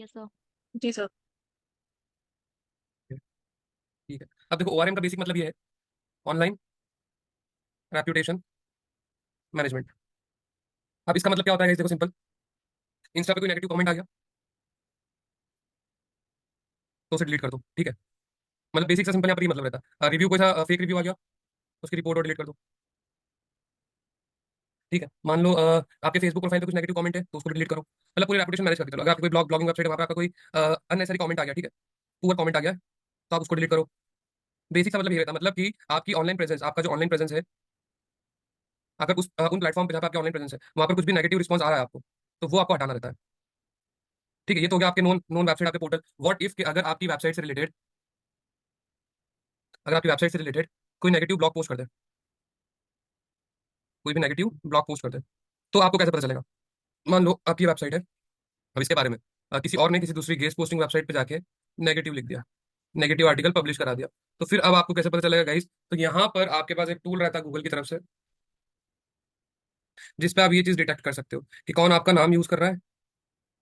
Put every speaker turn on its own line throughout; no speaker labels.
Yes sir.
जी sir.
ठीक है। अब देखो ओआरएम का बेसिक मतलब ये है, ऑनलाइन रेप्यूटेशन मैनेजमेंट। अब इसका मतलब क्या होता है guys? देखो सिंपल, इंस्टा पे कोई नेगेटिव कमेंट आ गया तो उसे डिलीट कर दो। ठीक है, मतलब बेसिक सा सिंपल यहाँ पर ये मतलब रहता है। रिव्यू कोई सा फेक रिव्यू आ गया, उसकी रिपोर्ट और डिलीट कर दो। ठीक है, मान लो आपके फेसबुक प्रोफाइल पे कुछ नेगेटिव कमेंट है तो उसको डिलीट करो। मतलब पूरी रेपुटेशन मैनेज करके चलो। अगर आपकी कोई ब्लॉगिंग वेबसाइट है, वहाँ पे आपका कोई अननेसेसरी कमेंट आ गया, ठीक है, पुअर कमेंट आ गया, तो आप उसको डिलीट करो। बेसिक सा मतलब ये रहता है, मतलब कि आपकी ऑनलाइन प्रेजेंस, आपका जो ऑनलाइन प्रेजेंस है, अगर उन प्लेटफॉर्म पे जहाँ पे आपकी ऑनलाइन प्रेजेंस है वहाँ पर कुछ भी नेगेटिव रिस्पॉन्स आ रहा है आपको, तो वो आपको हटाना रहता है। ठीक है, ये तो हो गया आपके नॉन नॉन वेबसाइट, आपके पोर्टल। व्हाट इफ अगर आपकी वेबसाइट से रिलेटेड, अगर आपकी वेबसाइट से रिलेटेड कोई नेगेटिव ब्लॉग पोस्ट कर दे, कोई भी नेगेटिव ब्लॉग पोस्ट कर दे, तो आपको कैसे पता चलेगा? मान लो आपकी वेबसाइट है, अब इसके बारे में किसी और ने किसी दूसरी गेस्ट पोस्टिंग वेबसाइट पे जाके नेगेटिव लिख दिया, नेगेटिव आर्टिकल पब्लिश करा दिया, तो फिर अब आपको कैसे पता चलेगा गाइस? तो यहाँ पर आपके पास एक टूल रहता है गूगल की तरफ से, जिस पे आप ये चीज डिटेक्ट कर सकते हो कि कौन आपका नाम यूज कर रहा है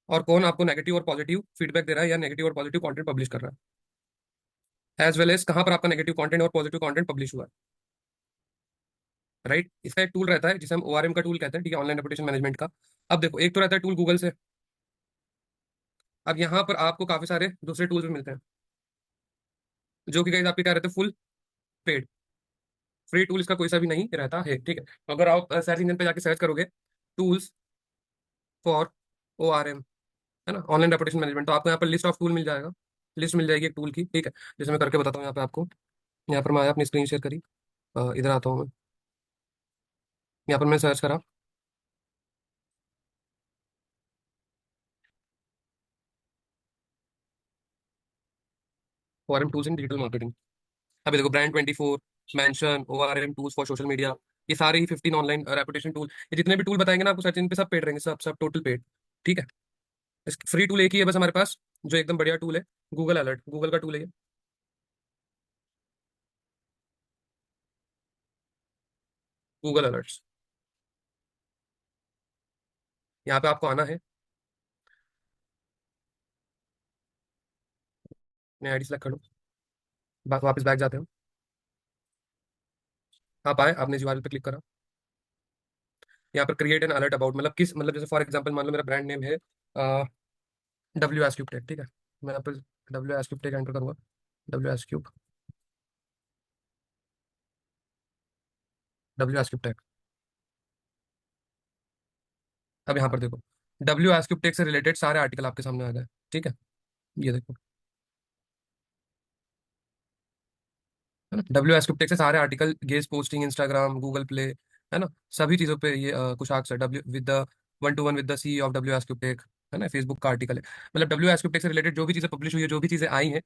और कौन आपको नेगेटिव और पॉजिटिव फीडबैक दे रहा है या नेगेटिव और पॉजिटिव कंटेंट पब्लिश कर रहा है, एज वेल एज कहाँ पर आपका नेगेटिव कंटेंट और पॉजिटिव कंटेंट पब्लिश हुआ है। राइट, इसका एक टूल रहता है जिसे हम ओआरएम का टूल कहते हैं, ठीक है, ऑनलाइन रेपुटेशन मैनेजमेंट का। अब देखो, एक तो रहता है टूल गूगल से, अब यहाँ पर आपको काफी सारे दूसरे टूल्स भी मिलते हैं जो कि गाइस आपके क्या रहते हैं, फुल पेड। फ्री टूल इसका कोई सा भी नहीं रहता है। ठीक है, तो अगर आप सर्च इंजन पे जाके सर्च करोगे टूल्स फॉर ओआरएम, है ना, ऑनलाइन रेपुटेशन मैनेजमेंट, तो आपको यहाँ पर लिस्ट ऑफ टूल मिल जाएगा, लिस्ट मिल जाएगी एक टूल की। ठीक है, जैसे मैं करके बताता हूँ यहाँ पे आपको। यहाँ पर मैं आया, अपनी स्क्रीन शेयर करी, इधर आता हूँ मैं, यहाँ पर मैं सर्च करा ORM tools in digital marketing. अभी देखो, brand 24, mention, ORM tools for social media, ये सारे ही 15 ऑनलाइन रेपुटेशन टूल, ये जितने भी टूल बताएंगे ना आपको सर्च इंजन पे, सब पेड रहेंगे, सब सब टोटल पेड। ठीक है, फ्री टूल एक ही है बस हमारे पास, जो एकदम बढ़िया टूल है, गूगल अलर्ट, गूगल का टूल है ये, गूगल अलर्ट्स। यहाँ पे आपको आना है, मैं आईडी सेलेक्ट कर लूँ, वापस बैक जाते हैं। आप आए, आपने जीवाल पे क्लिक करा, यहाँ पर क्रिएट एन अलर्ट अबाउट, मतलब किस, मतलब जैसे फॉर एग्जांपल मान लो मेरा ब्रांड नेम है डब्ल्यू एस क्यूब टेक। ठीक है, मैं यहाँ पर W S cube tech enter करूंगा, W S cube, W S cube tech. अब यहाँ पर देखो, डब्ल्यू एस क्यूब टेक से रिलेटेड सारे आर्टिकल आपके सामने आ गए। ठीक है, ये देखो, है ना, डब्ल्यू एस क्यूब टेक से सारे article, guest posting, Instagram, Google Play, है ना, सभी चीजों पे ये Kushak sir, W with the 1-to-1 with the C of W S cube Tech, है ना, फेसबुक का आर्टिकल है। मतलब डब्ल्यू एस क्यूब टेक से रिलेटेड जो भी चीजें पब्लिश हुई है, जो भी चीजें आई हैं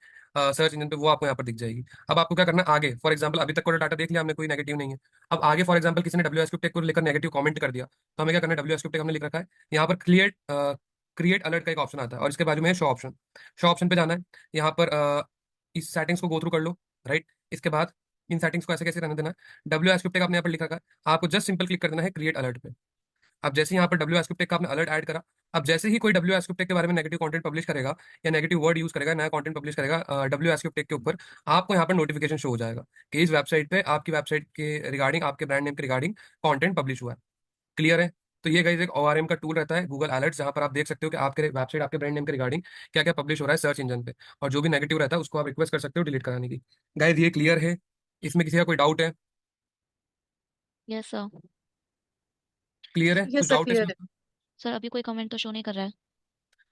सर्च इंजन पे, वो आपको यहाँ पर दिख जाएगी। अब आपको क्या करना है आगे, फॉर एग्जाम्पल अभी तक का डाटा देख लिया हमने, कोई नेगेटिव नहीं है। अब आगे फॉर एग्जाम्पल किसी ने डब्ल्यू एस क्यूब टेक को लेकर नेगेटिव कमेंट कर दिया, तो हमें क्या करना है, डब्ल्यू एस क्यूब टेक हमने लिख रखा है, यहाँ पर क्रिएट अलर्ट का एक ऑप्शन आता है, और इसके बाजू में है शो ऑप्शन। शो ऑप्शन पे जाना है, यहाँ पर इस सेटिंग्स को गो थ्रू कर लो। राइट, इसके बाद इन सेटिंग्स को ऐसे कैसे रहने देना है, डब्ल्यू एस क्रिप्टेक आपने यहाँ पर लिखा है, आपको जस्ट सिंपल क्लिक कर देना है क्रिएट अलर्ट पे। अब जैसे ही यहाँ पर डब्ल्यू एस क्रिप्टेक का आपने अलर्ट ऐड करा, अब जैसे ही कोई डब्ल्यू एस क्रिप्टेक के बारे में नेगेटिव कंटेंट पब्लिश करेगा या नेगेटिव वर्ड यूज करेगा, नया कंटेंट पब्लिश करेगा डब्ल्यू एस क्रिप्टेक के ऊपर, आपको यहाँ पर नोटिफिकेशन शो हो जाएगा कि इस वेबसाइट पे, आपकी वेबसाइट के रिगार्डिंग, आपके ब्रांड नेम के रिगार्डिंग कंटेंट पब्लिश हुआ है। क्लियर है? तो ये गाइस एक ओआरएम का टूल रहता है, गूगल अलर्ट्स, जहां पर आप देख सकते हो कि आपके वेबसाइट, आपके ब्रांड नेम के रिगार्डिंग क्या क्या पब्लिश हो रहा है सर्च इंजन पे, और जो भी नेगेटिव रहता है उसको आप रिक्वेस्ट कर सकते हो डिलीट कराने की। गाइस ये क्लियर है? इसमें किसी का कोई डाउट है?
Yes sir.
क्लियर है?
यस
कुछ
सर,
डाउट है
क्लियर
इसमें?
है।
सर अभी कोई कमेंट तो शो नहीं कर रहा है।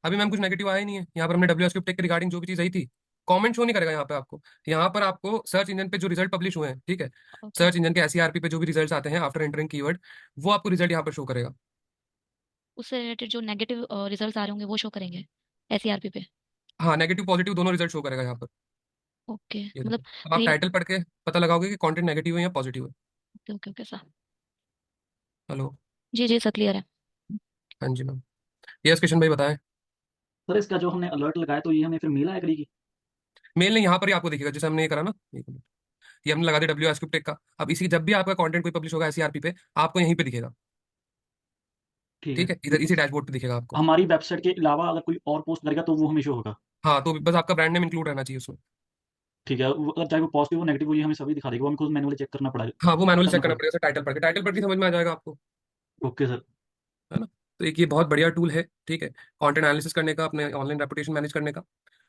अभी मैम कुछ नेगेटिव आया ही नहीं है, यहाँ पर हमने डब्ल्यू एस टेक के रिगार्डिंग जो भी चीज आई थी, कमेंट शो नहीं करेगा यहाँ पे आपको। यहाँ पर आपको सर्च इंजन पे जो रिजल्ट पब्लिश हुए हैं, ठीक है,
ओके।
सर्च इंजन के एसईआरपी पे जो भी रिजल्ट्स आते हैं आफ्टर एंटरिंग कीवर्ड, वो आपको रिजल्ट यहाँ पर शो करेगा।
उससे रिलेटेड जो नेगेटिव रिजल्ट्स आ रहे होंगे वो शो करेंगे एसईआरपी पे।
हाँ, नेगेटिव पॉजिटिव दोनों रिजल्ट शो करेगा यहाँ पर।
ओके
ये
मतलब
देखो, अब आप
क्रिएट।
टाइटल पढ़ के पता लगाओगे कि कंटेंट नेगेटिव है या पॉजिटिव है।
Okay okay okay sir.
Hello.
जी जी सर, क्लियर है।
हाँ जी मैम। यस किशन भाई बताएं।
सर इसका जो हमने अलर्ट लगाया तो ये हमें फिर मेल आया करेगी?
मेल नहीं, यहाँ पर ही आपको दिखेगा, जैसे हमने ये करा ना, एक मिनट, ये हमने लगा दिया डब्ल्यू एस टेक का। अब इसी, जब भी आपका कंटेंट कोई पब्लिश होगा एसईआरपी पे, आपको यहीं पे दिखेगा।
ठीक है।
ठीक है, इधर इसी डैशबोर्ड पे दिखेगा आपको।
हमारी वेबसाइट के अलावा अगर कोई और पोस्ट करेगा तो वो हमें शो होगा।
हाँ, तो बस आपका ब्रांड नेम इंक्लूड रहना चाहिए उसमें।
ठीक है, वो अगर चाहे वो पॉजिटिव हो नेगेटिव हो ये हमें सभी दिखा देगा, वो हमें खुद मैनुअली चेक करना पड़ेगा,
हाँ, वो मैनुअली चेक
करना
करना
पड़ेगा।
पड़ेगा सर, टाइटल पढ़ के समझ में आ जाएगा आपको,
ओके सर।
है ना। तो एक ये बहुत बढ़िया टूल है, ठीक है, कंटेंट एनालिसिस करने का, अपने ऑनलाइन रेपुटेशन मैनेज करने का,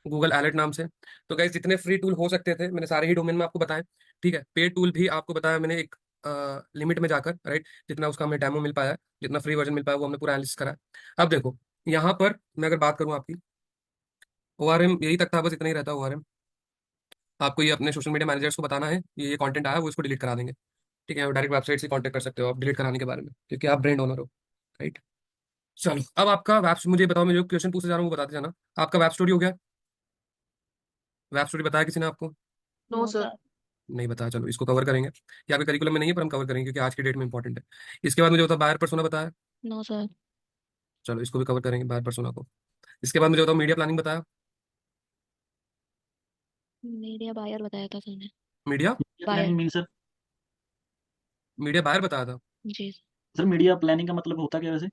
गूगल एलर्ट नाम से। तो गाइस, जितने फ्री टूल हो सकते थे मैंने सारे ही डोमेन में आपको बताए, ठीक है। पेड टूल भी आपको बताया मैंने एक लिमिट में जाकर, राइट, जितना उसका हमें डेमो मिल पाया है, जितना फ्री वर्जन मिल पाया वो हमने पूरा एनालिसिस करा है। अब देखो, यहाँ पर मैं अगर बात करूँ आपकी, ओआरएम यही तक था, बस इतना ही रहता है ओआरएम। आपको ये अपने सोशल मीडिया मैनेजर्स को बताना है, ये कंटेंट आया, वो इसको डिलीट करा देंगे, ठीक है। डायरेक्ट वेबसाइट से कांटेक्ट कर सकते हो आप डिलीट कराने के बारे में, क्योंकि आप ब्रांड ओनर हो, राइट। चलो, अब आपका वेब, मुझे बताओ, मैं जो क्वेश्चन पूछने जा रहा हूँ वो बताते जाना। आपका वेब स्टोरी हो गया? वेब स्टोरी बताया किसी ने आपको?
No
no
sir.
सर।
नहीं बताया, चलो इसको कवर करेंगे। ये आपके करिकुलम में नहीं है पर हम कवर करेंगे, क्योंकि आज की डेट में इंपॉर्टेंट है। इसके बाद मुझे बताओ, बायर पर्सोना बताया?
No sir.
चलो इसको भी कवर करेंगे, बायर पर्सोना को। इसके बाद मुझे बताओ, मीडिया प्लानिंग बताया?
मीडिया बायर बताया था सर ने।
Media,
media
buyer.
Planning mean sir?
Media buyer बताया था।
जी।
सर मीडिया प्लानिंग का मतलब होता क्या है वैसे?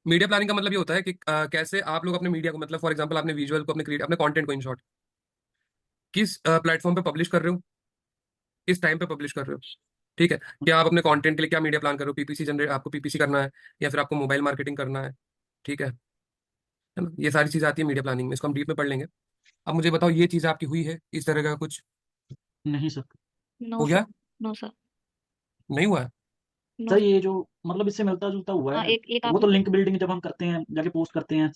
मीडिया प्लानिंग का मतलब ये होता है कि कैसे आप लोग अपने मीडिया को, मतलब फॉर एग्जांपल आपने विजुअल को, अपने क्रिएट, अपने कंटेंट को इन शॉर्ट, किस प्लेटफॉर्म पे पब्लिश कर रहे हो, किस टाइम पे पब्लिश कर रहे हो, ठीक है। क्या आप अपने कंटेंट के लिए क्या मीडिया प्लान कर रहे हो, पीपीसी जनरेट, आपको पीपीसी करना है, या फिर आपको मोबाइल मार्केटिंग करना है, ठीक है ना। ये सारी चीजें आती है मीडिया प्लानिंग में, इसको हम डीप में पढ़ लेंगे। अब मुझे बताओ, ये चीज आपकी हुई है इस तरह का कुछ?
नहीं सर।
नो
हो
सर।
गया?
No sir.
नहीं हुआ है?
No
sir
sir.
ये जो मतलब इससे मिलता जुलता हुआ
हाँ,
है,
एक एक
वो तो
आपने
लिंक बिल्डिंग जब हम करते हैं जाके पोस्ट करते हैं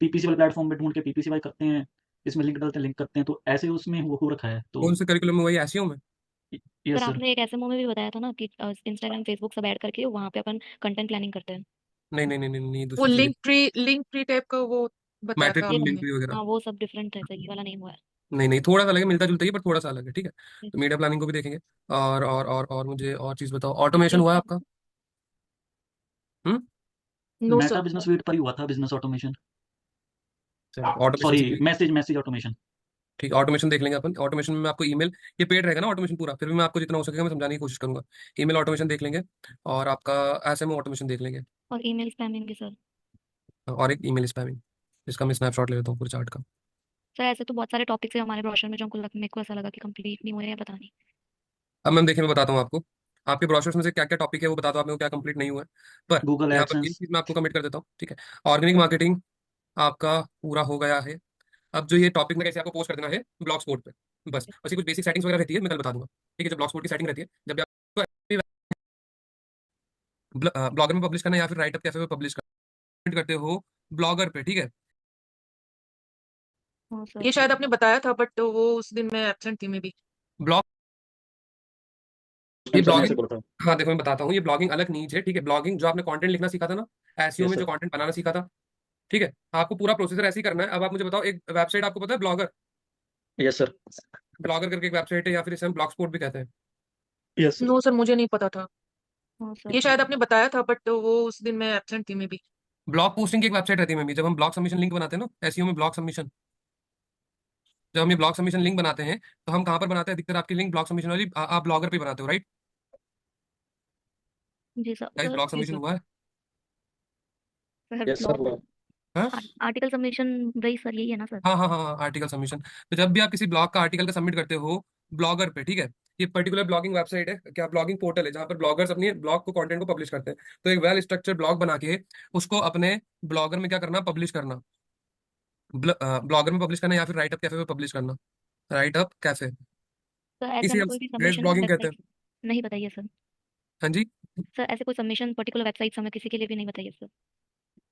पीपीसी वाले प्लेटफॉर्म पे ढूंढ के पीपीसी वाले करते हैं, इसमें लिंक डालते हैं लिंक करते हैं, तो ऐसे उसमें वो हो रखा है तो।
कौन से करिकुलम में? वही एसईओ में?
Sir
yes sir.
आपने एक ऐसे में भी बताया था ना कि इंस्टाग्राम फेसबुक सब ऐड करके वहां पे अपन कंटेंट प्लानिंग करते हैं।
नहीं नहीं नहीं नहीं नहीं,
वो
दूसरी चीजें।
लिंक ट्री टाइप का वो बताया
मैट्रिक
था
ये,
लिंक
आपने।
भी वगैरह?
हाँ वो सब डिफरेंट है सर, ये वाला नहीं हुआ है।
नहीं नहीं, थोड़ा सा अलग है, मिलता जुलता ही है, पर थोड़ा सा अलग है, ठीक है।
जी।
तो मीडिया प्लानिंग को भी देखेंगे। और मुझे और चीज बताओ, ऑटोमेशन
रील्स
हुआ है
का।
आपका? Hmm.
No
meta
sir.
Business suite पर ही हुआ था बिजनेस ऑटोमेशन,
चलो ऑटोमेशन
सॉरी
सीख लेंगे।
Message message automation.
ठीक है, ऑटोमेशन देख लेंगे अपन। ऑटोमेशन में आपको ईमेल, ये पेड रहेगा ना ऑटोमेशन पूरा, फिर भी मैं आपको जितना हो सकेगा मैं समझाने की कोशिश करूंगा। ईमेल ऑटोमेशन देख लेंगे, और आपका एसएमओ ऑटोमेशन देख लेंगे,
और ईमेल स्पैमिंग भी सर।
और एक ईमेल स्पैमिंग। इसका मैं स्नैपशॉट ले लेता हूँ पूरे चार्ट का।
सर ऐसे तो बहुत सारे टॉपिक्स है हमारे ब्रोशर में जो हमको मेरे को ऐसा लगा कि कंप्लीट नहीं हुए हैं, पता नहीं।
अब मैम देखिए, मैं बताता हूँ आपको, आपके ब्रोशर्स में से क्या क्या टॉपिक है वो बता दो, आप मेरे को क्या कंप्लीट नहीं हुआ है। पर
गूगल
यहाँ पर ये
एडसेंस।
चीज मैं आपको कमिट कर देता हूँ, ठीक है। ऑर्गेनिक मार्केटिंग आपका पूरा हो गया है। अब जो ये टॉपिक में कैसे आपको पोस्ट कर देना है ब्लॉग स्पॉट पे, बस बस ये कुछ बेसिक सेटिंग्स वगैरह रहती है, मैं कल बता दूंगा, ठीक है। जो ब्लॉग स्पॉट की सेटिंग रहती है, जब भी आप ब्लॉगर में पब्लिश करना है या फिर राइटअप कैफे में पब्लिश करते हो, ब्लॉगर पे, ठीक है।
हाँ सर।
ये शायद आपने बताया था बट वो उस दिन मैं एब्सेंट थी मे बी।
ब्लॉग,
उस
ये
टाइम सर ने ऐसे
ब्लॉगिंग,
बोला था।
हाँ देखो मैं बताता हूँ, ये ब्लॉगिंग अलग नीच है, ठीक है। ब्लॉगिंग जो आपने कंटेंट लिखना सीखा था ना, एसईओ
यस
में जो
सर।
कंटेंट बनाना सीखा था, ठीक है, आपको पूरा प्रोसीजर ऐसे ही करना है। अब आप मुझे बताओ, एक वेबसाइट आपको पता है ब्लॉगर,
यस सर।
ब्लॉगर करके एक वेबसाइट है, या फिर इसे हम ब्लॉग स्पॉट भी कहते हैं।
Yes sir.
नो सर, मुझे नहीं पता था।
हाँ सर।
ये शायद आपने बताया था बट वो उस दिन मैं एब्सेंट थी मे बी।
ब्लॉग पोस्टिंग की एक वेबसाइट रहती है मम्मी, जब हम ब्लॉग सबमिशन लिंक बनाते हैं ना, एसईओ में ब्लॉग सबमिशन, जब हम ये ब्लॉग सबमिशन लिंक बनाते हैं, तो हम कहाँ पर बनाते हैं? अधिकतर आपकी लिंक ब्लॉग सबमिशन वाली आप ब्लॉगर पे बनाते हो, राइट।
जी सर।
गाइस,
सर
ब्लॉग
जी
सबमिशन
सर।
हुआ है?
सर
यस सर
ब्लॉग
हुआ।
हाँ
आर्टिकल सबमिशन वही सर, यही है ना सर?
हाँ हाँ हाँ हाँ, आर्टिकल सबमिशन। तो जब भी आप किसी ब्लॉग का आर्टिकल का सबमिट करते हो ब्लॉगर पे, ठीक है, ये पर्टिकुलर ब्लॉगिंग वेबसाइट है, क्या ब्लॉगिंग पोर्टल है, जहाँ पर ब्लॉगर्स अपनी ब्लॉग को, कंटेंट को पब्लिश करते हैं। तो एक वेल स्ट्रक्चर ब्लॉग बना के उसको अपने ब्लॉगर में क्या करना, पब्लिश करना, ब्लॉगर में पब्लिश करना, या फिर राइटअप कैफे में पब्लिश करना, राइटअप कैफे,
सर ऐसे
इसे
हमें
हम
कोई भी
गाइस
सबमिशन
ब्लॉगिंग कहते हैं।
वेबसाइट नहीं बताइए सर।
हाँ जी।
सर ऐसे कोई सबमिशन पर्टिकुलर वेबसाइट हमें किसी के लिए भी नहीं बताइए सर।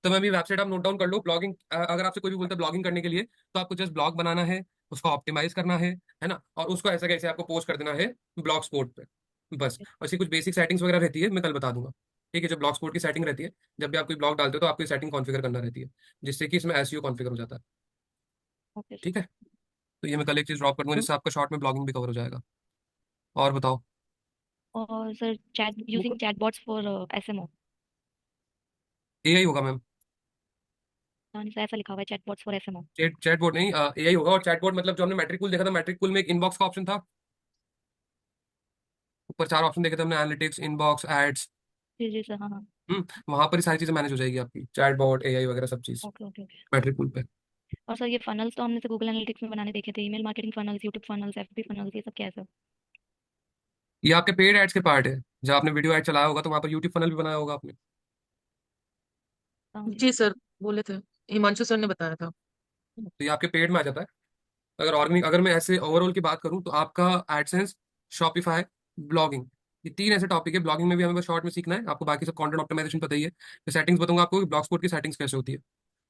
तो मैं भी वेबसाइट आप नोट डाउन कर लो, ब्लॉगिंग, अगर आपसे कोई भी बोलता है ब्लॉगिंग करने के लिए, तो आपको जस्ट ब्लॉग बनाना है, उसको ऑप्टिमाइज करना है ना, और उसको ऐसा कैसे आपको पोस्ट कर देना है ब्लॉग स्पॉट पे, बस। और इसकी कुछ बेसिक सेटिंग्स वगैरह रहती है, मैं कल बता दूंगा, ठीक है। जो ब्लॉग स्पॉट की सेटिंग रहती है, जब भी आप कोई ब्लॉग डालते हो तो आपको सेटिंग कॉन्फ़िगर करना रहती है, जिससे कि इसमें एसईओ कॉन्फ़िगर हो जाता है,
ओके सर।
ठीक है। तो ये मैं कल एक चीज ड्रॉप कर दूंगा, जिससे आपका शॉर्ट में ब्लॉगिंग भी कवर हो जाएगा। और बताओ।
और sir chat using chatbots for SMO.
AI होगा मैम।
सर ऐसा लिखा हुआ है चैटबॉट्स फॉर एसएमओ।
चैटबॉट नहीं, एआई होगा। और चैटबॉट मतलब जो हमने मैट्रिक कूल देखा था, मैट्रिक कूल में एक इनबॉक्स का ऑप्शन था, ऊपर चार ऑप्शन देखे थे हमने, एनालिटिक्स, इनबॉक्स, एड्स,
जी जी सर, हाँ हाँ।
वहां पर ही सारी चीजें मैनेज हो जाएगी आपकी, चैट बॉट, एआई वगैरह सब चीज
okay okay okay.
Metric pool पे।
और सर ये फनल्स तो हमने से गूगल एनालिटिक्स में बनाने देखे थे, email marketing funnels, YouTube funnels, FB funnels, ये सब क्या है सर?
ये आपके पेड एड्स के पार्ट है। जब आपने वीडियो एड चलाया होगा तो वहां पर यूट्यूब फनल भी बनाया होगा आपने।
समझी।
जी सर, बोले थे, हिमांशु सर ने बताया था।
तो ये आपके पेड में आ जाता है। अगर ऑर्गेनिक, अगर मैं ऐसे ओवरऑल की बात करूं तो आपका एडसेंस, शॉपिफाई, ब्लॉगिंग, ये तीन ऐसे टॉपिक है। ब्लॉगिंग में भी हमें बस शॉर्ट में सीखना है, आपको बाकी सब कंटेंट ऑप्टिमाइजेशन पता ही है। मैं सेटिंग्स बताऊंगा आपको कि ब्लॉग स्पॉट की सेटिंग्स कैसे होती है।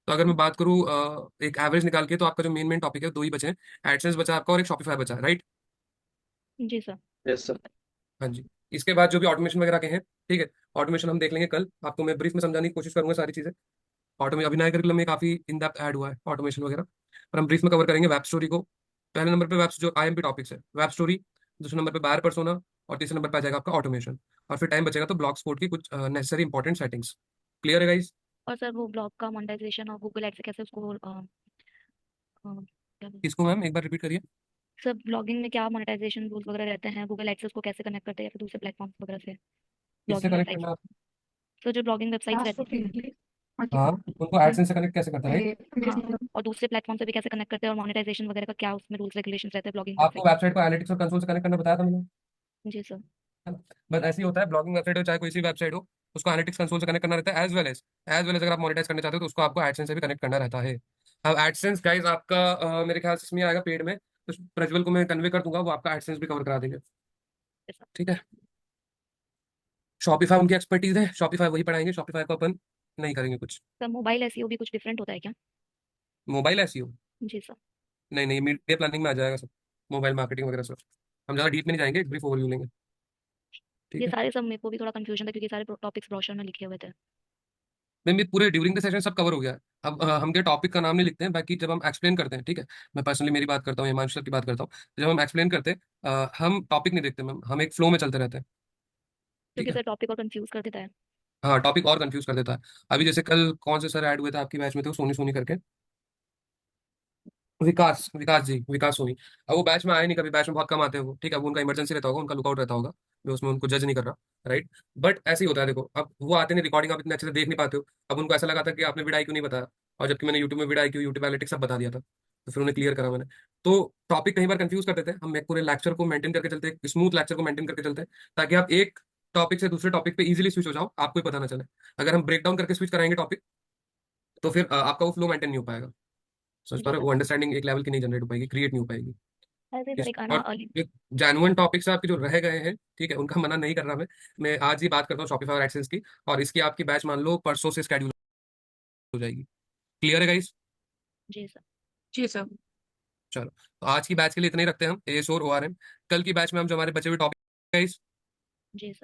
तो अगर मैं बात करूँ एक एवरेज निकाल के, तो आपका जो मेन मेन टॉपिक है दो ही बचे हैं। एडसेंस बचा आपका और एक शॉपिफाई बचा है, राइट?
जी सर।
Yes sir.
हाँ जी। इसके बाद जो भी ऑटोमेशन वगैरह के हैं, ठीक है, ऑटोमेशन हम देख लेंगे कल। आपको मैं ब्रीफ में समझाने की कोशिश करूंगा सारी चीजें। ऑटोमेशन अभिनय करिकुलम में काफी इन डेप्थ ऐड हुआ है ऑटोमेशन वगैरह, पर हम ब्रीफ में कवर करेंगे वेब स्टोरी को। पहले नंबर पे वेब जो आईएमपी टॉपिक्स है, वेब स्टोरी। दूसरे नंबर पे बायर पर्सोना। और तीसरे नंबर पे आ जाएगा आपका ऑटोमेशन। और फिर टाइम बचेगा तो ब्लॉग स्पॉट की कुछ नेसेसरी इंपॉर्टेंट सेटिंग्स। क्लियर है गाइस?
और सर वो ब्लॉग का मोनेटाइजेशन और गूगल एड से कैसे उसको क्या बोलते हैं?
किसको मैम, एक बार रिपीट करिए।
सर ब्लॉगिंग में क्या मोनेटाइजेशन रूल्स वगैरह रहते हैं, गूगल एड से उसको कैसे कनेक्ट करते हैं या फिर दूसरे प्लेटफॉर्म वगैरह से
किससे
ब्लॉगिंग
कनेक्ट
वेबसाइट?
करना है?
तो जो ब्लॉगिंग वेबसाइट्स रहती हैं।
हाँ, उनको एडसेंस से कनेक्ट कैसे करते हैं, राइट?
हाँ, और दूसरे प्लेटफॉर्म से भी कैसे कनेक्ट करते हैं, और मोनेटाइजेशन वगैरह का क्या उसमें रूल्स रेगुलेशंस रहते हैं ब्लॉगिंग
आपको
वेबसाइट?
वेबसाइट को एनालिटिक्स और कंसोल से कनेक्ट करना बताया था मैंने,
जी सर।
है ना? बस ऐसे ही होता है, ब्लॉगिंग वेबसाइट हो चाहे कोई सी वेबसाइट हो, उसको एनालिटिक्स कंसोल से कनेक्ट करना रहता है। एज वेल एज अगर आप मोनेटाइज करना चाहते हो तो उसको आपको एडसेंस से भी कनेक्ट करना रहता है। अब एडसेंस गाइस आपका मेरे ख्याल से इसमें आएगा पेड में, तो प्रज्वल को मैं कन्वे कर दूंगा, वो आपका एडसेंस भी कवर करा देंगे।
Yes, sir।
ठीक है। शॉपिफाई उनकी एक्सपर्टीज है, शॉपिफाई वही पढ़ाएंगे, शॉपिफाई को अपन नहीं करेंगे कुछ।
सर मोबाइल एसईओ भी कुछ डिफरेंट होता है क्या?
Mobile SEO?
जी सर।
नहीं नहीं, मीडिया प्लानिंग में आ जाएगा सब, मोबाइल मार्केटिंग वगैरह सब। हम ज्यादा डीप में नहीं जाएंगे, एक ब्रीफ ओवरव्यू लेंगे। ठीक
ये
है।
सारे सब मेरे को भी थोड़ा कंफ्यूजन था क्योंकि सारे टॉपिक्स ब्रोशर में लिखे हुए थे।
मैं भी पूरे ड्यूरिंग द सेशन सब कवर हो गया है। अब हम क्या टॉपिक का नाम नहीं लिखते हैं, बाकी जब हम एक्सप्लेन करते हैं, ठीक है, मैं पर्सनली मेरी बात करता हूँ, हिमांशु सर की बात करता हूँ, जब हम एक्सप्लेन करते हैं हम टॉपिक नहीं देखते मैम, हम एक फ्लो में चलते रहते हैं। ठीक
क्योंकि
है।
सर टॉपिक और कंफ्यूज कर देता है।
हाँ, टॉपिक और कंफ्यूज कर देता है। अभी जैसे कल कौन से सर ऐड हुए थे आपकी बैच में, थे वो सोनी सोनी करके, विकास, विकास जी, विकास सोनी। अब वो बैच में आए नहीं कभी, बैच में बहुत कम आते हैं वो, ठीक है, वो उनका इमरजेंसी रहता होगा, उनका लुकआउट रहता होगा। मैं उसमें उनको जज नहीं कर रहा, राइट? बट ऐसे ही होता है, देखो अब वो आते नहीं, रिकॉर्डिंग आप इतने अच्छे से देख नहीं पाते हो। अब उनको ऐसा लगा था कि आपने विडाई क्यों नहीं बताया, और जबकि मैंने यूट्यूब में विडाई क्यों, यूट्यूब एनालिटिक्स सब बता दिया था, तो फिर उन्हें क्लियर करा मैंने। तो टॉपिक कई बार कंफ्यूज कर देते हैं, हम एक पूरे लेक्चर को मेंटेन करके चलते हैं, स्मूथ लेक्चर को मेंटेन करके चलते हैं, ताकि आप एक टॉपिक से दूसरे टॉपिक पे इजीली स्विच हो जाओ, आपको ही पता ना चले। अगर हम ब्रेक डाउन करके स्विच कराएंगे टॉपिक, तो फिर आपका वो फ्लो मेंटेन नहीं हो पाएगा। समझ पा
जी
रहे हो?
सर।
वो अंडरस्टैंडिंग एक लेवल की नहीं जनरेट हो पाएगी, क्रिएट नहीं हो पाएगी।
ऐसे ही सर
इस
एक आना
और एक जेन्युइन टॉपिक से आपके जो रह गए हैं, ठीक है, उनका मना नहीं कर रहा मैं आज ही बात करता हूँ शॉपिफाई और एडसेंस की, और इसकी आपकी बैच मान लो परसों से स्केड्यूल हो जाएगी। क्लियर है गाइस?
जी सर।
जी सर।
चलो, तो आज की बैच के लिए इतना ही रखते हैं हम, एएस और ओआरएम। कल की बैच में हम जो हमारे बचे हुए टॉपिक गाइस,
जी सर।